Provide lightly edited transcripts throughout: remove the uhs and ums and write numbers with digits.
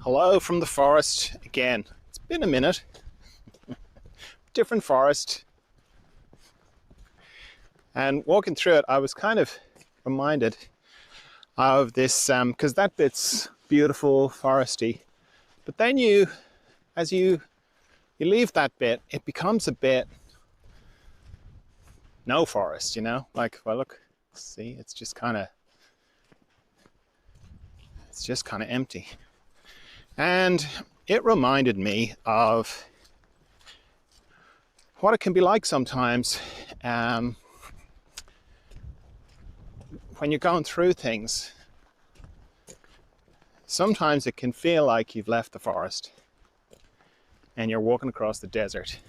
Hello from the forest again. It's been a minute. Different forest. And walking through it, I was kind of reminded of this, because that bit's beautiful, foresty. But then as you leave that bit, it becomes a bit no forest, you know? Like, well, look, see, it's just kind of empty. And it reminded me of what it can be like sometimes when you're going through things. Sometimes it can feel like you've left the forest and you're walking across the desert,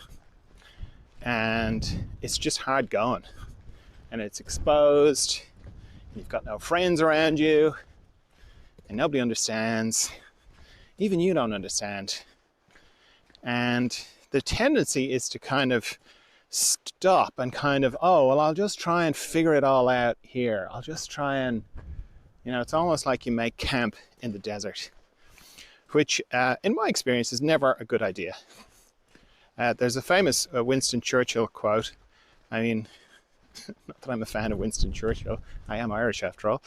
and it's just hard going, and it's exposed, and you've got no friends around you, and nobody understands. Even you don't understand. And the tendency is to kind of stop and kind of, oh, well, I'll just try and figure it all out here. I'll just try and, it's almost like you make camp in the desert, which in my experience is never a good idea. There's a famous Winston Churchill quote. I mean, not that I'm a fan of Winston Churchill. I am Irish after all.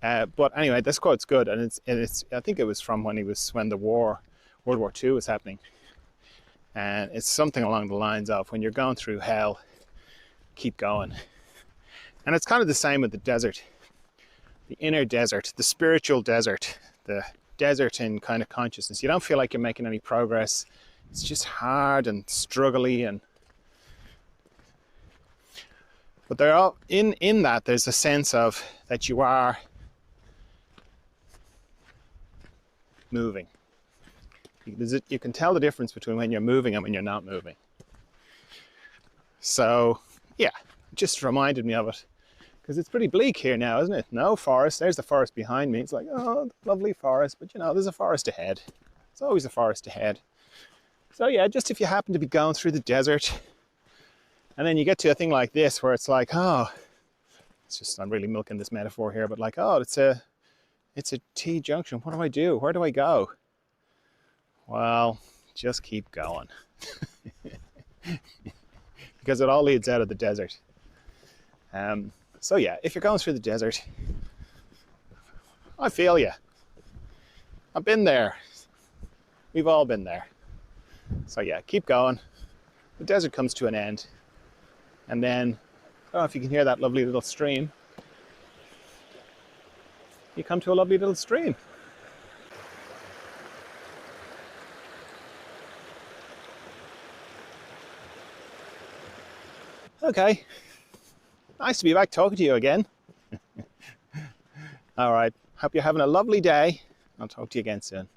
But anyway, this quote's good, and it's I think it was from when the World War II was happening. And it's something along the lines of, when you're going through hell, keep going. And it's kind of the same with the desert. The inner desert, the spiritual desert, the desert in kind of consciousness. You don't feel like you're making any progress. It's just hard and struggly, but there are in that there's a sense of that you are moving. You can tell the difference between when you're moving and when you're not moving. So yeah, it just reminded me of it, because it's pretty bleak here now, isn't it? No forest. There's the forest behind me. It's like, oh, lovely forest, but there's a forest ahead. There's always a forest ahead. So yeah, just if you happen to be going through the desert, and then you get to a thing like this where it's like, oh, I'm really milking this metaphor here, but like, oh, it's a T junction. What do I do? Where do I go? Well, just keep going. Because it all leads out of the desert. So yeah, if you're going through the desert, I feel you. I've been there. We've all been there. So yeah, keep going. The desert comes to an end. And then, I don't know if you can hear that lovely little stream. You come to a lovely little stream. Okay, nice to be back talking to you again. All right, hope you're having a lovely day. I'll talk to you again soon.